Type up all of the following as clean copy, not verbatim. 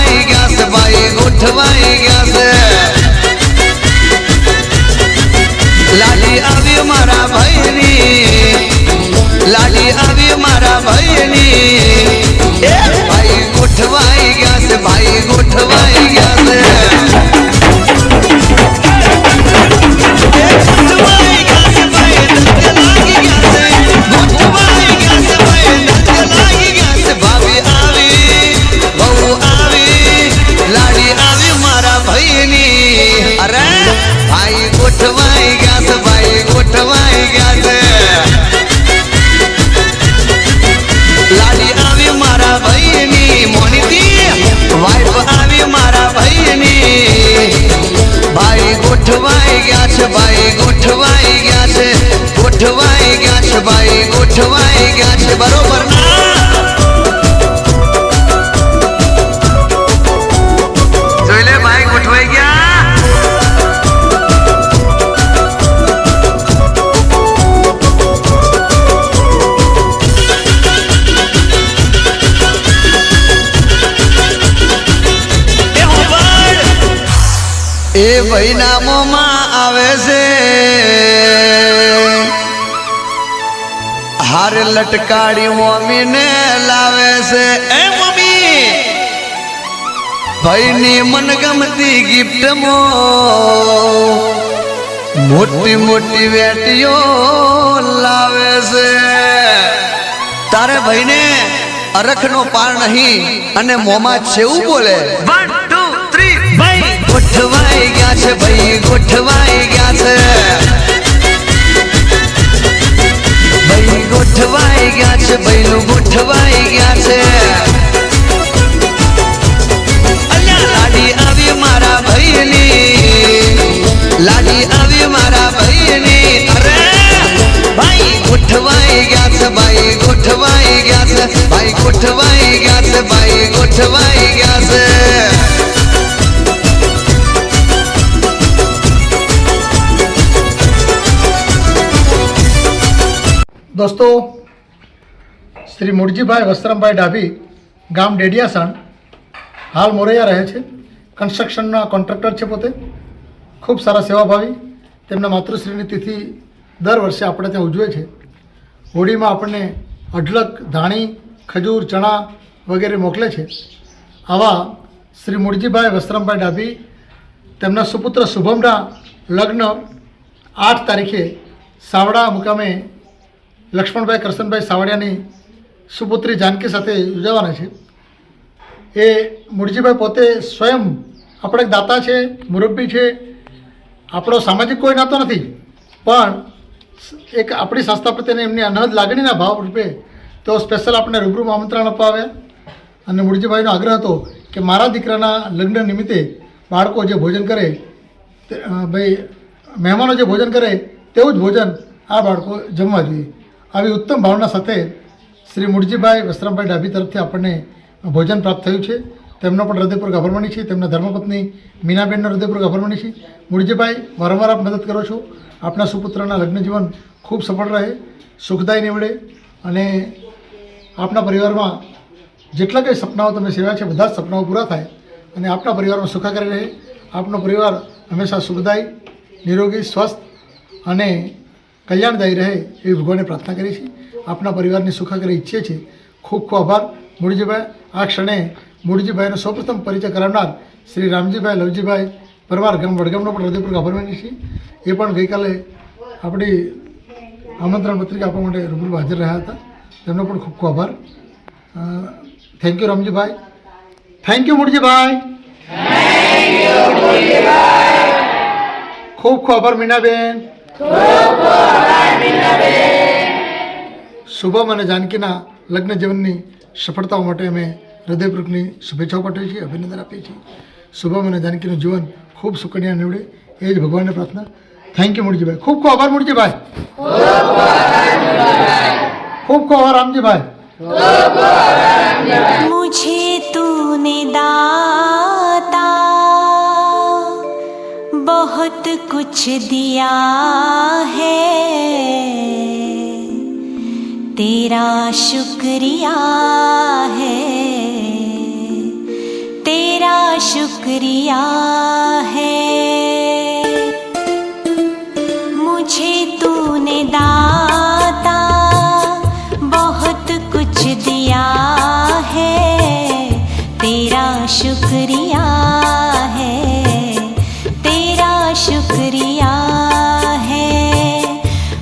ગોઠવાઈ ગયા છે ભાઈ ગોઠવાઈ ગયા છે લાલી આવી મારા ભાઈની લાલી આવી મારા ભાઈની એ ભાઈ ગોઠવાઈ ગયા છે ભાઈ ગોઠવાઈ ગયા છે ગોઠવાઈ ગયા છે ભાઈ ગોઠવાઈ ગયા છે લાડી આવી મારા ભાઈની મોનીતી વાઈફ આવી મારા ભાઈની ભાઈ ગોઠવાઈ ગયા છે ભાઈ ગોઠવાઈ ગયા છે ગોઠવાઈ ગયા છે ભાઈ ગોઠવાઈ ગયા છે બરોબર ના જોઈ લે ભાઈ ગોઠવાઈ ગયા એ ભાઈ નામોમાં આવે છે હાર લટકાડી મમ્મીને લાવે છે એ મમ્મી ભાઈની મનગમતી ગિફ્ટમાં મોટી મોટી વેટીઓ લાવે છે તારે ભાઈને અરખનો પાર નહીં અને મોંમાં છેવું બોલે 1 2 3 ભાઈ ગોઠવાઈ ગયા છે ભાઈ ગોઠવાઈ ગયા છે ભાઈ ગોઠવાઈ ગયા છે ભાઈનું ગોઠવાઈ ગયા છે અલ્યા લાડી આવી મારા ભાઈની લાડી આવી મારા ભાઈની અરે ભાઈ ગોઠવાઈ ગયા છે ભાઈ ગોઠવાઈ ગયા છે ભાઈ ગોઠવાઈ ગયા છે ભાઈ ગોઠવાઈ ગયા છે दोस्तों श्री मुरजीभाई वस्त्रमभाई डाभी गाम डेडियासण हाल मोरैया रहे छे कन्स्ट्रक्शन कॉन्ट्रेक्टर छे पोते खूब सारा सेवाभावी तेमना मातृश्रीनी तिथि दर वर्षे आपणे त्यां उजवे छे होळीमां आपणे अढळक धाणी खजूर चणा वगैरे मोकले छे आवा श्री मुरजीभाई वस्त्रमभाई डाभी तेमना सुपुत्र शुभमना लग्न 8 तारीखे सावड़ा मुकामे लक्ष्मणभाई करशनभाई सावड़ियानी सुपुत्री जानकी साथे योजवाना छे ए मुरजीभाई पोते स्वयं आपणे दाता छे मुरब्बी छे आपणो सामाजिक कोई नातो नथी पण एक आपणी संस्था प्रत्येनी एमनी अनहद लागणीना भाव रूपे तो स्पेशल आपणे रूबरू आमंत्रण आपवा आव्या अने मुरजीभाईनो आग्रह हतो के मारा दीकराना लग्न निमित्ते बाळको जे भोजन करे भाई महेमानो जे भोजन करे तेवुं ज भोजन आ बाळको जमवा जोईए આવી ઉત્તમ ભાવના સાથે શ્રી મુરજીભાઈ વસ્ત્રમભાઈ ડાભી તરફથી આપણને ભોજન પ્રાપ્ત થયું છે તેમનો પણ હૃદયપૂર્વક આભાર માની છીએ તેમના ધર્મપત્ની મીનાબેનનો હૃદયપૂર્વક આભાર માની છીએ મુરજીભાઈ વારંવાર આપ મદદ કરો છો આપના સુપુત્રના લગ્ન જીવન ખૂબ સફળ રહે સુખદાયી નીવડે અને આપના પરિવારમાં જેટલા કંઈ સપનાઓ તમે સેવ્યા છે બધા જ સપનાઓ પૂરા થાય અને આપના પરિવારમાં સુખાકારી રહે આપનો પરિવાર હંમેશા સુખદાયી નિરોગી સ્વસ્થ અને कल्याणदायी रहे ये भगवान प्रार्थना करी छे आपना परिवार ने सुखाकारी इच्छे छे खूब खूब आभार मुरजीभाई आ क्षणे मुरजीभाई सौप्रथम परिचय करावनार श्री रामजीभाई लवजीभाई परमार गाम वडगामनो पण हृदयपूर्वक आभार मानी छे ए पण गई काले आपणी आमंत्रण पत्रिका आपवा माटे रूबरू हाजर रह्या हता तेमनो पण खूब खूब आभार thank you Ramjibhai thank you Murjibhai खूब खूब आभार मीनाबेन शुभम और जानकीना लग्न जीवननी सफलताओं माटे अमे हृदयपूर्वकनी शुभेच्छाओं पाठवीए छीए अभिनंदन आपीए छीए शुभम और जानकीनुं जीवन खूब सुखनिया निवडे ए ज भगवानने प्रार्थना थैंक यू मुरजीभाई खूब खूब आभार मुरजीभाई खूब खूब आभार रामजीभाई मुझे तूने दाता बहुत कुछ दिया है तेरा शुक्रिया है तेरे शुक्रिया है। मुझे तूने दाता बहुत कुछ दिया है, तेरा शुक्रिया है, तेरा शुक्रिया है।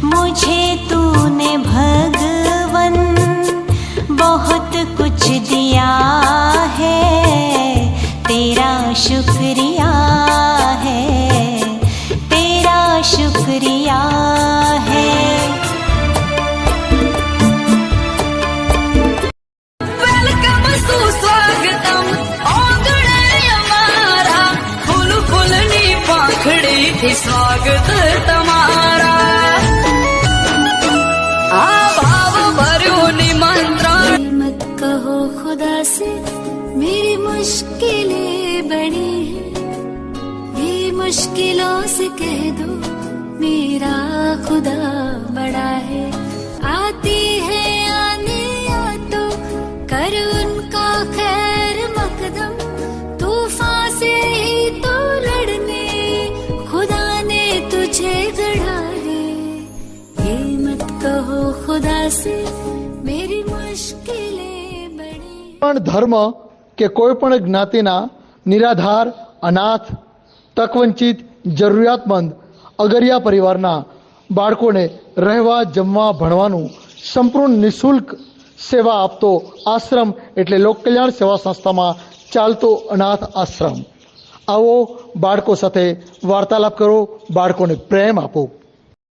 मुझे तूने भगवन बहुत कुछ दिया है, तेरा शुक्रिया है, तेरा शुक्रिया है। वेलकम सुस्वागतम आंगणे हमारा, फूल फूलनी पाखड़ी थी स्वागत तुम्हारा। आ भाव भरो निमंत्रण। मत कहो खुदा से मेरी मुश्किलें बड़ी हैं, ये मुश्किलों से कह दो मेरा खुदा बड़ा है। आती है आने या तो कर उनका खैर मकदम, तूफान से ही तो लड़ने खुदा ने तुझे गढ़ा है। ये मत कहो खुदा से मेरी मुश्किलें बड़ी। પણ ધર્મ કે કોઈ પણ જ્ઞાતિના નિરાધાર, અનાથ, તકવંચિત, જરૂરિયાતમંદ, અગરિયા પરિવારના બાળકોને રહેવા, જમવા, ભણવાનું સંપૂર્ણ નિઃશુલ્ક સેવા આપતો આશ્રમ એટલે લોકકલ્યાણ સેવા સંસ્થામાં ચાલતો અનાથ આશ્રમ. આવો બાળકો સાથે વાર્તાલાપ કરો, બાળકોને પ્રેમ આપો.